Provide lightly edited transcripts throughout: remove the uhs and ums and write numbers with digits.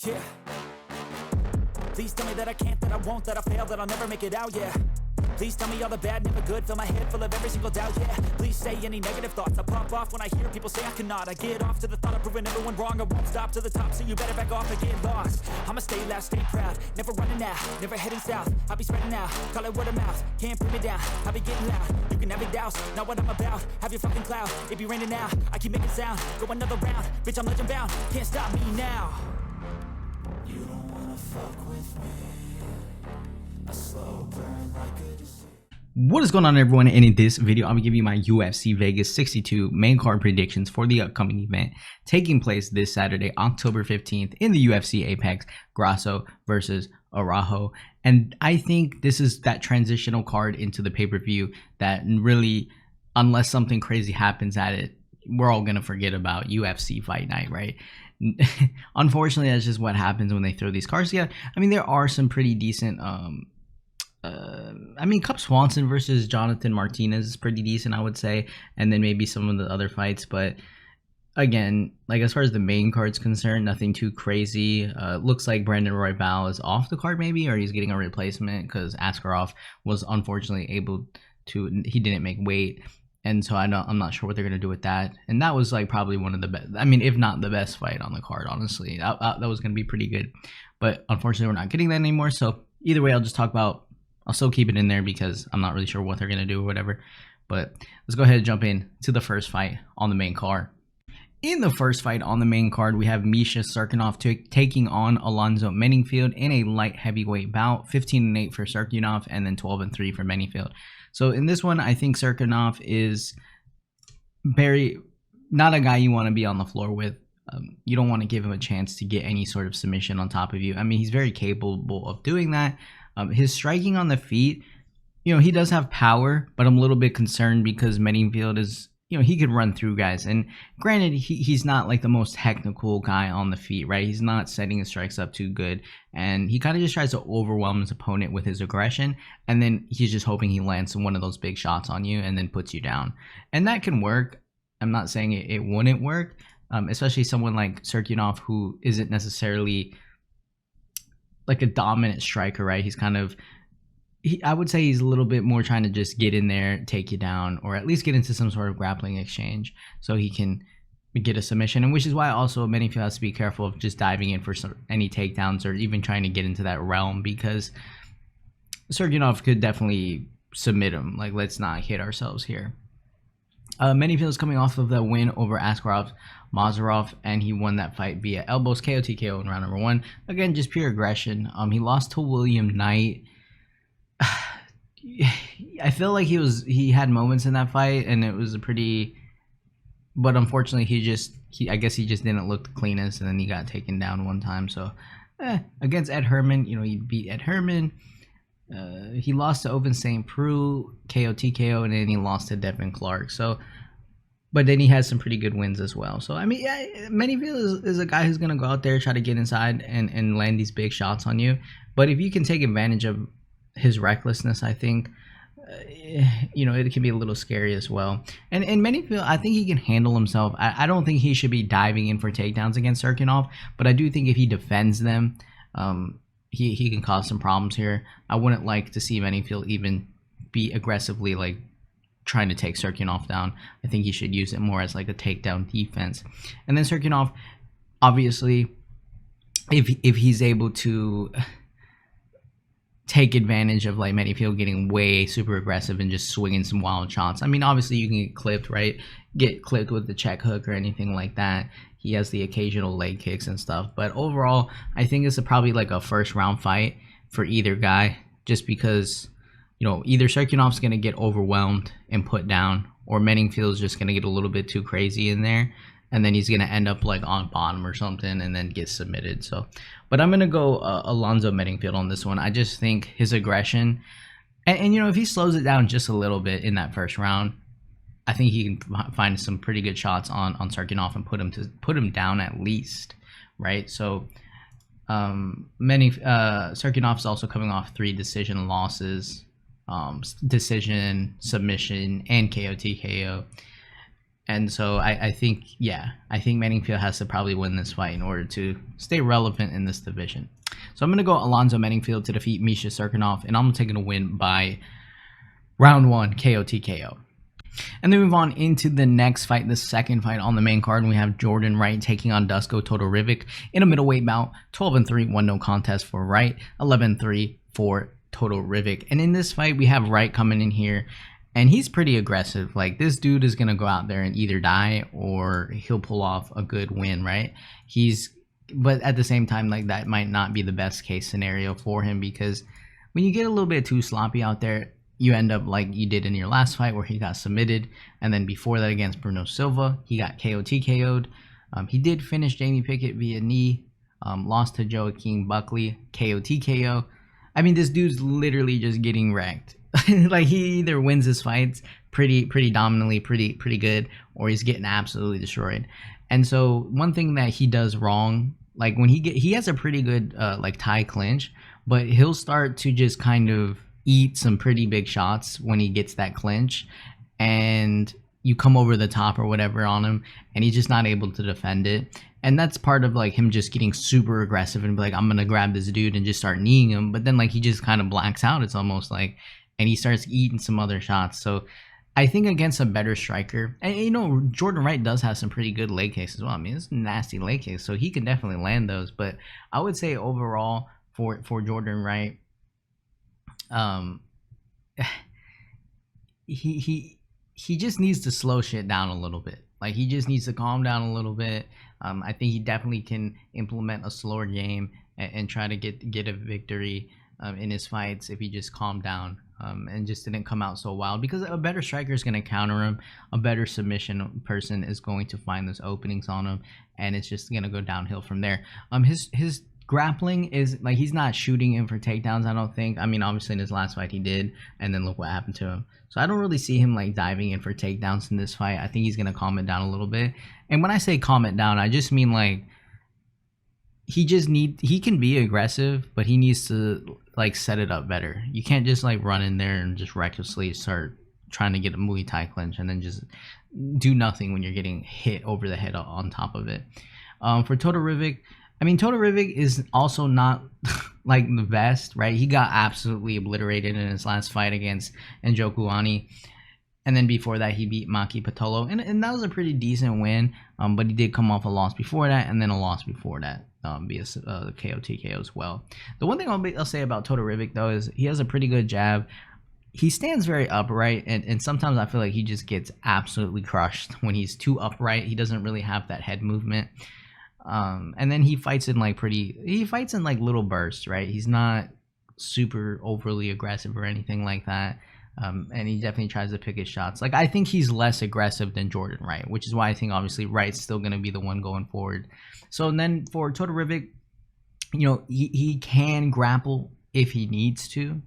Yeah. Please tell me that I can't, that I won't, that I fail, that I'll never make it out, yeah. Please tell me all the bad, never good, fill my head full of every single doubt, yeah. Please say any negative thoughts, I pop off when I hear people say I cannot. I get off to the thought of proving everyone wrong, I won't stop to the top, so you better back off and get lost. I'ma stay loud, stay proud, never running out, never heading south. I'll be spreading out, call it word of mouth, can't put me down, I'll be getting loud. You can have your doubts, not what I'm about, have your fucking cloud. It be raining now, I keep making sound, go another round, bitch I'm legend bound, can't stop me now. You don't wanna fuck with me, a slow burn like a disease. What is going on, everyone? And in this video, I'm gonna give you my UFC Vegas 62 main card predictions for the upcoming event taking place this Saturday, October 15th in the UFC Apex, Grasso versus Araujo. And I think this is that transitional card into the pay-per-view that really, unless something crazy happens at it, we're all gonna forget about UFC Fight Night, right? Unfortunately, that's just what happens when they throw these cards together. I mean, there are some pretty decent Cup Swanson versus Jonathan Martinez is pretty decent, I would say, and then maybe some of the other fights. But again, like as far as the main card's concerned, nothing too crazy. Looks like Brandon Royval is off the card maybe, or he's getting a replacement because Askarov was unfortunately he didn't make weight, and so I'm not sure what they're gonna do with that. And that was like probably one of the best, I mean, if not the best fight on the card, honestly. That was gonna be pretty good, but unfortunately we're not getting that anymore. So either way, I'll still keep it in there because I'm not really sure what they're going to do or whatever. But let's go ahead and jump in to the first fight on the main card. In the first fight on the main card, we have Misha Cirkunov taking on Alonzo Menifield in a light heavyweight bout. 15-8 for Cirkunov and then 12-3 for Menifield. So in this one, I think Cirkunov is not a guy you want to be on the floor with. You don't want to give him a chance to get any sort of submission on top of you. I mean, he's very capable of doing that. His striking on the feet, he does have power, but I'm a little bit concerned because Menifield is, he could run through guys. And granted, he's not like the most technical guy on the feet, right? He's not setting his strikes up too good. And he kind of just tries to overwhelm his opponent with his aggression. And then he's just hoping he lands one of those big shots on you and then puts you down. And that can work. I'm not saying it wouldn't work, especially someone like Cirkunov who isn't necessarily like a dominant striker, right? He's kind of, I would say he's a little bit more trying to just get in there, take you down, or at least get into some sort of grappling exchange so he can get a submission. And which is why also Menifield has to be careful of just diving in for any takedowns or even trying to get into that realm, because Cirkunov could definitely submit him. Like, let's not hit ourselves here. Menifield is coming off of that win over Askarov Mazarov, and he won that fight via elbows, KO TKO in round number 1. Again, just pure aggression. He lost to William Knight. I feel like he had moments in that fight, and it was but unfortunately I guess he just didn't look the cleanest, and then he got taken down one time. So against Ed Herman, he beat Ed Herman. He lost to Oven St. Preux, KO TKO, and then he lost to Devin Clark. So, but then he has some pretty good wins as well. So, I mean, yeah, Menifield is a guy who's going to go out there, try to get inside and land these big shots on you. But if you can take advantage of his recklessness, I think, it can be a little scary as well. And Menifield, I think he can handle himself. I don't think he should be diving in for takedowns against Cirkunov, but I do think if he defends them, he can cause some problems here. I wouldn't like to see Menifield even be aggressively like trying to take Cirkunov down. I think he should use it more as like a takedown defense. And then Cirkunov, obviously, if he's able to take advantage of like Menifield getting way super aggressive and just swinging some wild shots. I mean, obviously you can get clipped, right? Get clipped with the check hook or anything like that. He has the occasional leg kicks and stuff. But overall, I think it's probably like a first round fight for either guy, just because, either Cirkunov's going to get overwhelmed and put down, or Menifield's just going to get a little bit too crazy in there, and then he's going to end up like on bottom or something and then get submitted. So, but I'm going to go Alonzo Menifield on this one. I just think his aggression, and if he slows it down just a little bit in that first round, I think he can find some pretty good shots on Cirkunov and put him down at least, right? So, Cirkunov's also coming off 3 decision losses, decision, submission, and KO TKO. And so I think Menifield has to probably win this fight in order to stay relevant in this division. So I'm going to go Alonzo Menifield to defeat Misha Cirkunov, and I'm going to take it a win by round 1 KO TKO. And then move on into the next fight, the second fight on the main card. And we have Jordan Wright taking on Duško Todorović in a middleweight bout. 12-3, 1-no contest for Wright, 11-3 for Todorović. And in this fight, we have Wright coming in here, and he's pretty aggressive. Like, this dude is going to go out there and either die or he'll pull off a good win, right? But at the same time, like, that might not be the best case scenario for him, because when you get a little bit too sloppy out there, you end up like you did in your last fight where he got submitted. And then before that against Bruno Silva, he got KO TKO'd. He did finish Jamie Pickett via knee, lost to Joaquin Buckley, KO TKO. I mean, this dude's literally just getting wrecked. Like, he either wins his fights pretty dominantly, pretty good, or he's getting absolutely destroyed. And so one thing that he does wrong, like when he has a pretty good like tie clinch, but he'll start to just kind of eat some pretty big shots when he gets that clinch, and you come over the top or whatever on him, and he's just not able to defend it. And that's part of like him just getting super aggressive and be like, I'm gonna grab this dude and just start kneeing him. But then like he just kind of blacks out, it's almost like, and he starts eating some other shots. So I think against a better striker, and you know, Jordan Wright does have some pretty good leg kicks as well. I mean, it's nasty leg kicks, so he can definitely land those. But I would say overall for Jordan Wright, he just needs to slow shit down a little bit. Like, he just needs to calm down a little bit. I think he definitely can implement a slower game and try to get a victory in his fights if he just calmed down and just didn't come out so wild, because a better striker is going to counter him. A better submission person is going to find those openings on him, and it's just going to go downhill from there. His grappling is like, he's not shooting in for takedowns, I don't think. I mean, obviously in his last fight he did, and then look what happened to him. So I don't really see him like diving in for takedowns in this fight. I think he's gonna calm it down a little bit. And when I say calm it down, I just mean like he can be aggressive, but he needs to like set it up better. You can't just like run in there and just recklessly start trying to get a Muay Thai clinch and then just do nothing when you're getting hit over the head on top of it. For Todorović, I mean, Todorović is also not like the best, right? He got absolutely obliterated in his last fight against Njokuani. And then before that, he beat Maki Pitolo. And that was a pretty decent win. But he did come off a loss before that, and then a loss before that via the KO TKO as well. The one thing I'll say about Todorović, though, is he has a pretty good jab. He stands very upright, and sometimes I feel like he just gets absolutely crushed when he's too upright. He doesn't really have that head movement. And then he fights in like little bursts, right? He's not super overly aggressive or anything like that. And he definitely tries to pick his shots. Like, I think he's less aggressive than Jordan Wright, which is why I think obviously Wright's still going to be the one going forward. So then for Todorović, you know, he can grapple if he needs to.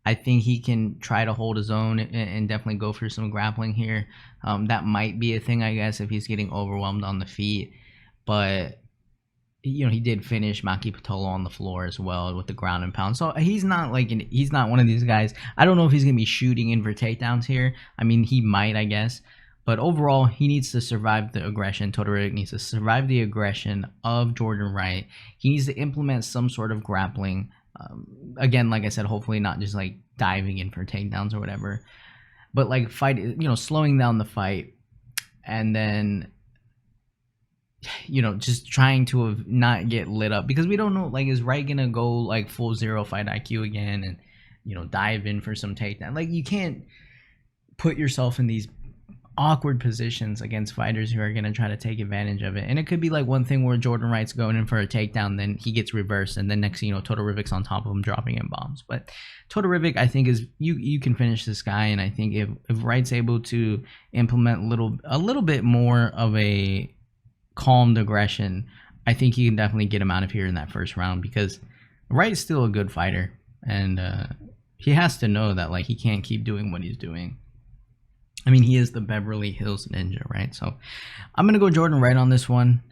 I think he can try to hold his own and definitely go for some grappling here. That might be a thing, I guess, if he's getting overwhelmed on the feet. But, you know, he did finish Maki Pitolo on the floor as well with the ground and pound. So he's not one of these guys. I don't know if he's going to be shooting in for takedowns here. I mean, he might, I guess. But overall, he needs to survive the aggression. Todorović needs to survive the aggression of Jordan Wright. He needs to implement some sort of grappling. Again, like I said, hopefully not just like diving in for takedowns or whatever. But like slowing down the fight. And then, you know, just trying to not get lit up, because we don't know, like, is Wright gonna go like full zero fight IQ again and, you know, dive in for some takedown? Like, you can't put yourself in these awkward positions against fighters who are gonna try to take advantage of it. And it could be like one thing where Jordan Wright's going in for a takedown, then he gets reversed, and then next thing you know, Todorovic's on top of him dropping in bombs. But Todorović, I think, is you can finish this guy, and I think if Wright's able to implement a little bit more of a calmed aggression, I think you can definitely get him out of here in that first round, because Wright is still a good fighter, and he has to know that like he can't keep doing what he's doing. I mean, he is the Beverly Hills Ninja, right? So I'm gonna go Jordan Wright on this one.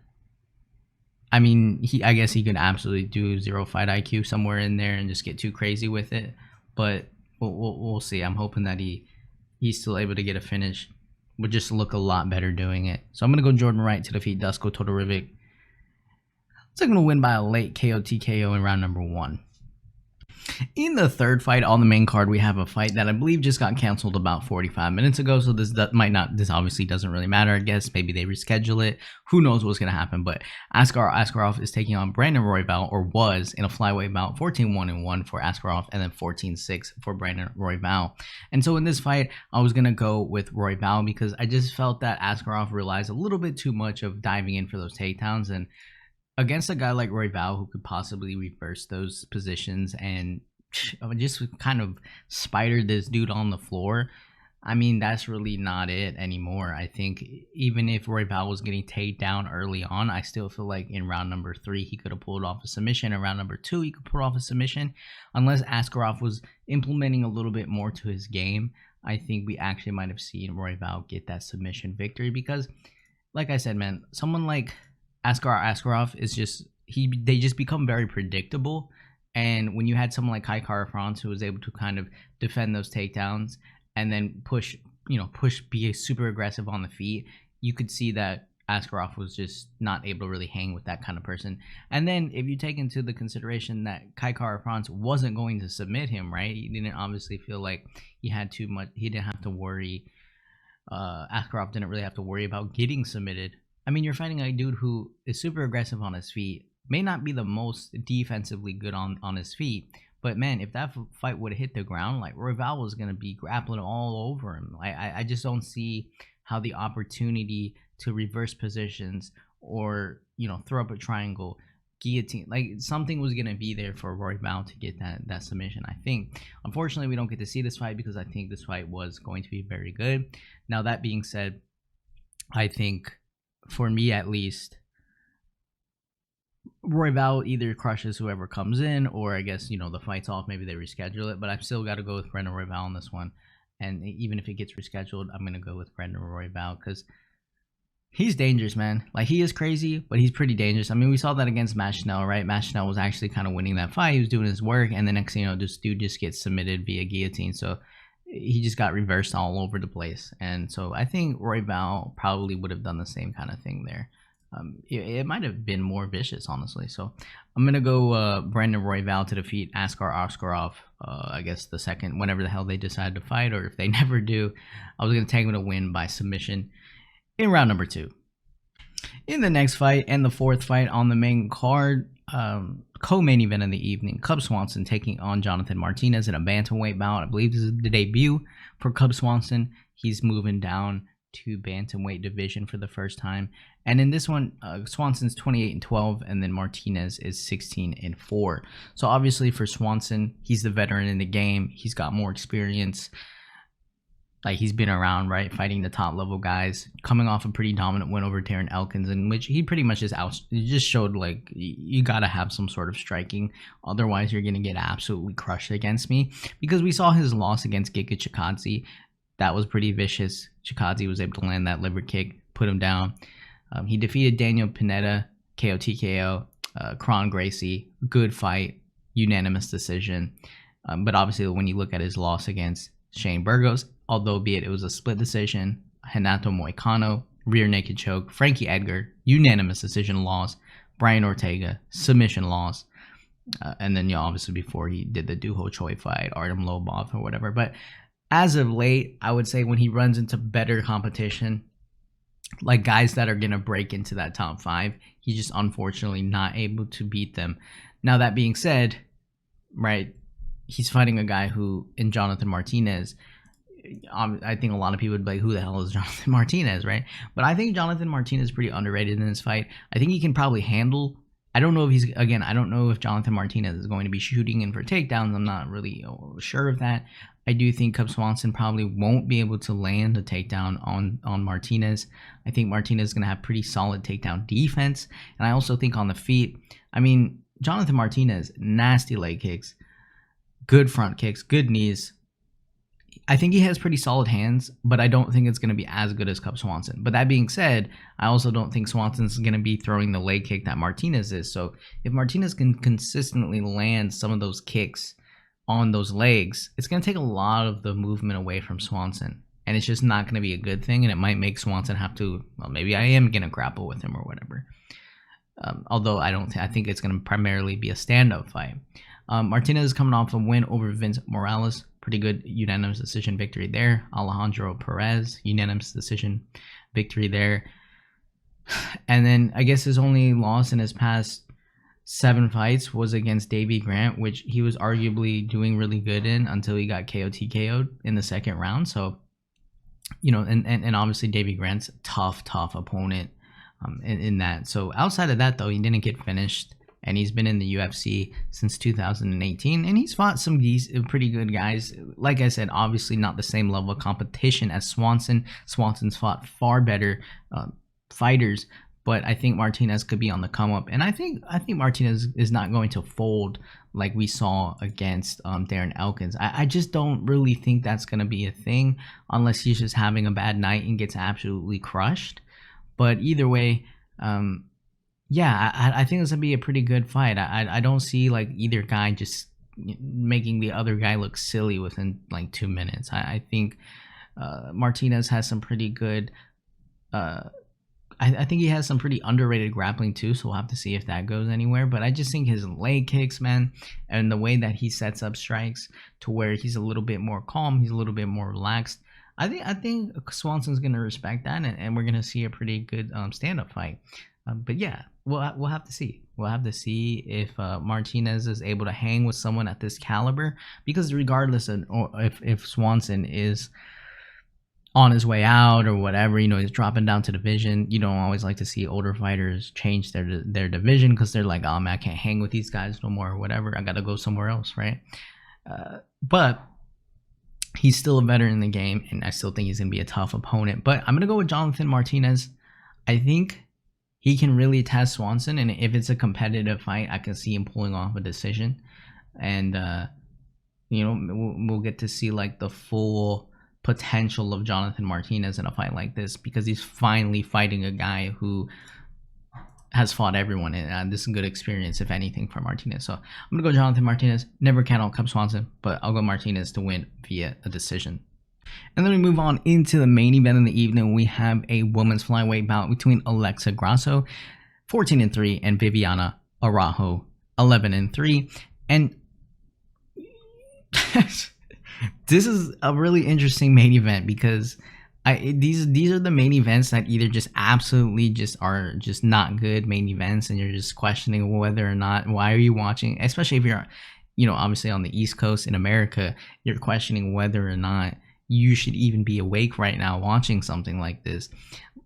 I mean, I guess he could absolutely do zero fight IQ somewhere in there and just get too crazy with it, but we'll see. I'm hoping that he's still able to get a finish would just look a lot better doing it. So I'm going to go Jordan Wright to defeat Duško Todorović. So I'm going to win by a late KO TKO in round number 1. In the third fight on the main card, we have a fight that I believe just got canceled about 45 minutes ago. So this obviously doesn't really matter. I guess maybe they reschedule it. Who knows what's going to happen? But Askarov is taking on Brandon Royval, or was in a flyweight bout, 14-1-1 for Askarov, and then 14-6 for Brandon Royval. And so in this fight, I was going to go with Royval because I just felt that Askarov relies a little bit too much of diving in for those takedowns, and against a guy like Royval who could possibly reverse those positions and just kind of spider this dude on the floor, I mean, that's really not it anymore. I think even if Royval was getting taken down early on, I still feel like in round number 3, he could have pulled off a submission. In round number 2, he could pull off a submission. Unless Askarov was implementing a little bit more to his game, I think we actually might have seen Royval get that submission victory because, like I said, man, someone like Askarov is just they just become very predictable, and when you had someone like Kai Kara-France who was able to kind of defend those takedowns and then push, be super aggressive on the feet, you could see that Askarov was just not able to really hang with that kind of person. And then if you take into the consideration that Kai Kara-France wasn't going to submit him, right? He didn't obviously feel like he had too much. He didn't have to worry. Askarov didn't really have to worry about getting submitted. I mean, you're fighting a dude who is super aggressive on his feet, may not be the most defensively good on his feet, but man, if that fight would have hit the ground, like Royval was going to be grappling all over him. I just don't see how the opportunity to reverse positions or, throw up a triangle, guillotine, like something was going to be there for Royval to get that submission, I think. Unfortunately, we don't get to see this fight because I think this fight was going to be very good. Now, that being said, I think, for me at least, Royval either crushes whoever comes in, or I guess, the fight's off, maybe they reschedule it, but I've still got to go with Brandon Royval on this one. And even if it gets rescheduled, I'm going to go with Brandon Royval because he's dangerous, man. Like, he is crazy, but he's pretty dangerous. I mean, we saw that against Matt Schnell, right? Matt Schnell was actually kind of winning that fight. He was doing his work, and the next thing you know, this dude just gets submitted via guillotine. So he just got reversed all over the place. And so I think Royval probably would have done the same kind of thing there. It might have been more vicious, honestly. So I'm going to go Brandon Royval to defeat Askarov, I guess the second, whenever the hell they decide to fight, or if they never do. I was going to take him to win by submission in round number 2. In the next fight and the fourth fight on the main card, co-main event of the evening, Cub Swanson taking on Jonathan Martinez in a bantamweight bout. I believe this is the debut for Cub Swanson. He's moving down to bantamweight division for the first time, and in this one, Swanson's 28-12, and then Martinez is 16-4. So obviously for Swanson, he's the veteran in the game. He's got more experience. Like, he's been around, right, fighting the top level guys, coming off a pretty dominant win over Darren Elkins, in which he pretty much just showed, like, you gotta have some sort of striking, otherwise you're gonna get absolutely crushed against me. Because we saw his loss against Giga Chikadze. That was pretty vicious. Chikadze was able to land that liver kick, put him down. He defeated Daniel Pineda, KO TKO, Kron Gracie, good fight, unanimous decision. But obviously when you look at his loss against Shane Burgos, albeit it was a split decision, Renato Moicano, rear naked choke, Frankie Edgar, unanimous decision loss, Brian Ortega, submission loss. And then, obviously before he did the Duho Choi fight, Artem Lobov or whatever. But as of late, I would say when he runs into better competition, like guys that are going to break into that top 5, he's just unfortunately not able to beat them. Now, that being said, right, he's fighting a guy who, in Jonathan Martinez, I think a lot of people would be like, who the hell is Jonathan Martinez, right? But I think Jonathan Martinez is pretty underrated in this fight. I think he can probably handle. I don't know if Jonathan Martinez is going to be shooting in for takedowns. I'm not really sure of that. I do think Cub Swanson probably won't be able to land a takedown on Martinez. I think Martinez is going to have pretty solid takedown defense. And I also think on the feet, I mean, Jonathan Martinez, nasty leg kicks, good front kicks, good knees. I think he has pretty solid hands, but I don't think it's going to be as good as Cub Swanson. But that being said, I also don't think Swanson's going to be throwing the leg kick that Martinez is. So if Martinez can consistently land some of those kicks on those legs, it's going to take a lot of the movement away from Swanson. and it's just not going to be a good thing, and it might make Swanson have to, well, maybe I am going to grapple with him or whatever. Although I think it's going to primarily be a stand-up fight. Martinez is coming off a win over Vince Morales. Pretty good unanimous decision victory there. Alejandro Perez, unanimous decision victory there. And then I guess his only loss in his past 7 fights was against Davey Grant, which he was arguably doing really good in until he got KO'd in the second round. So, and obviously Davey Grant's a tough opponent in that. So outside of that, though, he didn't get finished. And he's been in the UFC since 2018, and he's fought some pretty good guys. Like I said, obviously not the same level of competition as Swanson. Swanson's fought far better fighters, but I think Martinez could be on the come up. And I think Martinez is not going to fold like we saw against Darren Elkins. I just don't really think that's going to be a thing unless he's just having a bad night and gets absolutely crushed. But either way, yeah, I think this would be a pretty good fight. I don't see like either guy just making the other guy look silly within like 2 minutes. I think Martinez has some pretty good. I think he has some pretty underrated grappling too, so we'll have to see if that goes anywhere. But I just think his leg kicks, man, and the way that he sets up strikes to where he's a little bit more calm, he's a little bit more relaxed. I think Swanson's gonna respect that, and we're gonna see a pretty good stand-up fight. But yeah, we'll have to see. We'll have to see if Martinez is able to hang with someone at this caliber. Because regardless of if Swanson is on his way out or whatever, he's dropping down to division. You don't always like to see older fighters change their division because they're like, oh man, I can't hang with these guys no more or whatever. I got to go somewhere else, right? But he's still a veteran in the game, and I still think he's going to be a tough opponent. But I'm going to go with Jonathan Martinez. I think he can really test Swanson, and if it's a competitive fight, I can see him pulling off a decision. And, we'll get to see like the full potential of Jonathan Martinez in a fight like this, because he's finally fighting a guy who has fought everyone, and this is a good experience, if anything, for Martinez. So I'm going to go Jonathan Martinez. Never count out Cub Swanson, but I'll go Martinez to win via a decision. And then we move on into the main event in the evening. We have a women's flyweight bout between Alexa Grasso, 14-3, and Viviane Araujo, 11-3. And this is a really interesting main event because these are the main events that either just absolutely just are just not good main events, and you're just questioning whether or not, why are you watching, especially if you're, obviously on the East Coast in America, you're questioning whether or not you should even be awake right now watching something like this.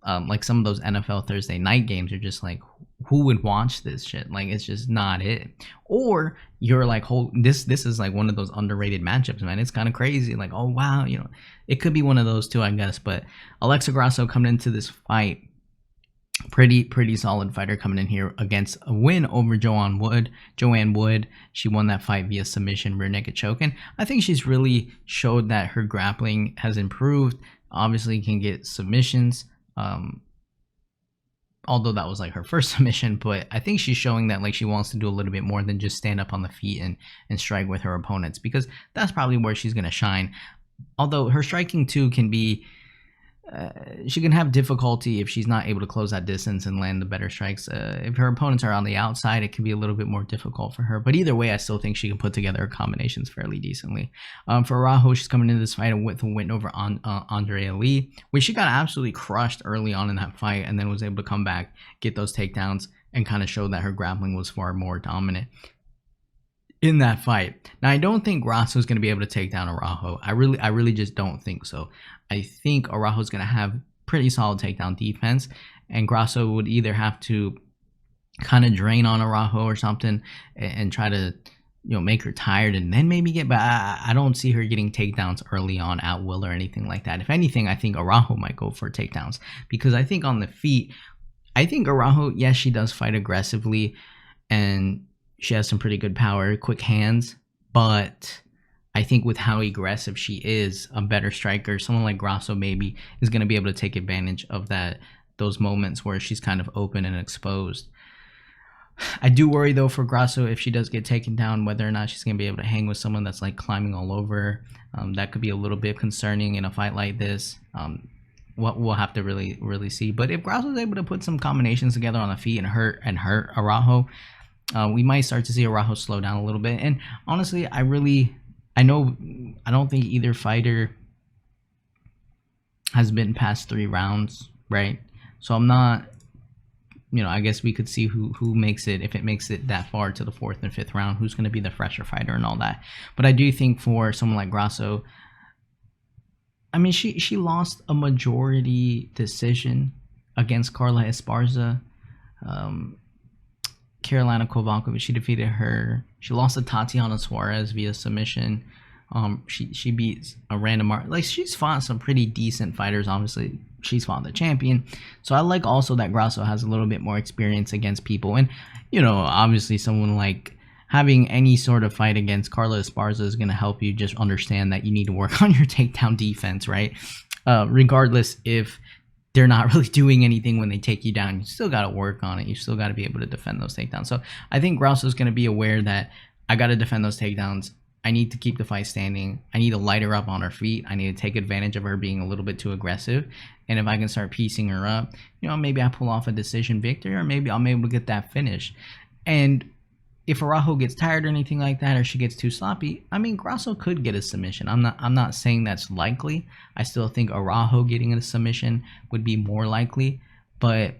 Like some of those NFL Thursday night games are just like, who would watch this shit? Like, it's just not it. Or you're like, this is like one of those underrated matchups, man. It's kind of crazy. Like, oh wow, it could be one of those two, I guess. But Alexa Grasso coming into this fight, pretty solid fighter coming in here against a win over Joanne Wood. She won that fight via submission, rear naked choke, and I think she's really showed that her grappling has improved. Obviously can get submissions, although that was like her first submission, but I think she's showing that like she wants to do a little bit more than just stand up on the feet and strike with her opponents, because that's probably where she's going to shine. Although her striking too can be, she can have difficulty if she's not able to close that distance and land the better strikes. If her opponents are on the outside, it can be a little bit more difficult for her. But either way, I still think she can put together her combinations fairly decently. For Araujo, she's coming into this fight with a win over Andrea Lee, which she got absolutely crushed early on in that fight, and then was able to come back, get those takedowns, and kind of show that her grappling was far more dominant in that fight. Now, I don't think Grasso is going to be able to take down Araujo. I really just don't think so. I think Araujo is going to have pretty solid takedown defense, and Grasso would either have to kind of drain on Araujo or something and try to make her tired and then maybe get, but I don't see her getting takedowns early on at will or anything like that. If anything, I think Araujo might go for takedowns, because I think on the feet, I think Araujo, yes, she does fight aggressively and she has some pretty good power, quick hands, but I think with how aggressive she is, a better striker, someone like Grasso maybe, is going to be able to take advantage of those moments where she's kind of open and exposed. I do worry though for Grasso if she does get taken down, whether or not she's gonna be able to hang with someone that's like climbing all over. That could be a little bit concerning in a fight like this. What we'll have to really see. But if Grasso's able to put some combinations together on the feet and hurt Araujo, we might start to see Araujo slow down a little bit. And honestly, I don't think either fighter has been past 3 rounds, right? So I'm not, I guess we could see who makes it, if it makes it that far to the 4th and 5th round, who's going to be the fresher fighter and all that. But I do think for someone like Grasso, I mean, she lost a majority decision against Carla Esparza. Carolina Kovalkovic, she defeated her. She lost to Tatiana Suarez via submission. She beats a random like she's fought some pretty decent fighters. Obviously, she's fought the champion. So I like also that Grasso has a little bit more experience against people. And obviously someone like having any sort of fight against Carla Esparza is going to help you just understand that you need to work on your takedown defense, right? Regardless if they're not really doing anything when they take you down, you still got to work on it. You still got to be able to defend those takedowns. So I think Grasso is going to be aware that I got to defend those takedowns. I need to keep the fight standing. I need to light her up on her feet. I need to take advantage of her being a little bit too aggressive. And if I can start piecing her up, maybe I pull off a decision victory, or maybe I'm able to get that finish. And if Araujo gets tired or anything like that, or she gets too sloppy, I mean, Grasso could get a submission. I'm not saying that's likely. I still think Araujo getting a submission would be more likely. But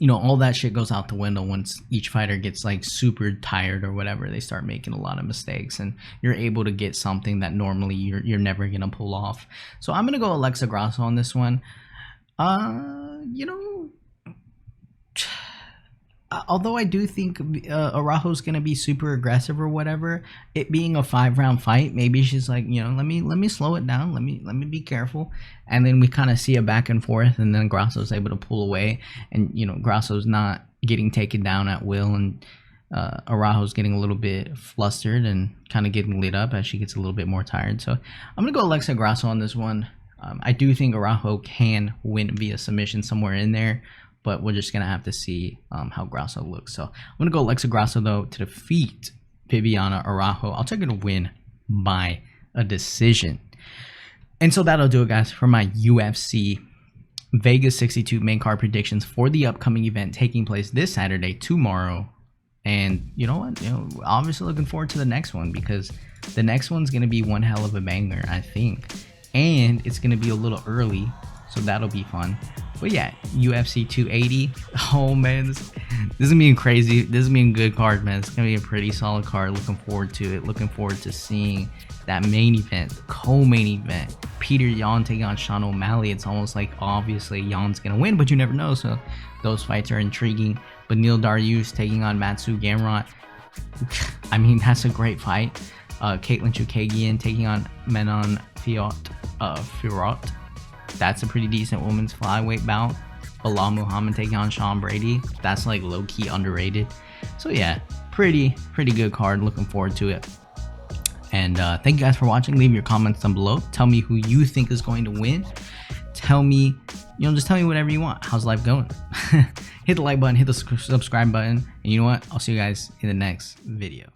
all that shit goes out the window once each fighter gets like super tired or whatever. They start making a lot of mistakes, and you're able to get something that normally you're never gonna pull off. So I'm gonna go Alexa Grasso on this one. Although I do think Araujo's gonna be super aggressive or whatever, it being a 5-round fight, maybe she's like, let me slow it down, let me be careful, and then we kind of see a back and forth, and then Grasso's able to pull away, and Grasso's not getting taken down at will, and Araujo's getting a little bit flustered and kind of getting lit up as she gets a little bit more tired. So I'm gonna go Alexa Grasso on this one. I do think Araujo can win via submission somewhere in there, but we're just going to have to see how Grasso looks. So I'm going to go Alexa Grasso, though, to defeat Viviane Araujo. I'll take her to win by a decision. And so that'll do it, guys, for my UFC Vegas 62 main card predictions for the upcoming event taking place this Saturday, tomorrow. And you know what? Obviously looking forward to the next one, because the next one's going to be one hell of a banger, I think. And it's going to be a little early, so that'll be fun. But yeah, UFC 280. Oh man, this is being crazy. This is being a good card, man. It's gonna be a pretty solid card. Looking forward to it. Looking forward to seeing that main event, co-main event. Peter Yan taking on Sean O'Malley. It's almost like obviously Yan's gonna win, but you never know. So those fights are intriguing. But Neil Dariush taking on Matsu Gamrot. I mean, that's a great fight. Caitlin Chukagian taking on Menon Fiorot. That's a pretty decent women's flyweight bout. Bilal Muhammad taking on Sean Brady. That's like low-key underrated. So yeah, pretty good card. Looking forward to it. And thank you guys for watching. Leave your comments down below. Tell me who you think is going to win. Tell me, just tell me whatever you want. How's life going? Hit the like button, hit the subscribe button. And you know what? I'll see you guys in the next video.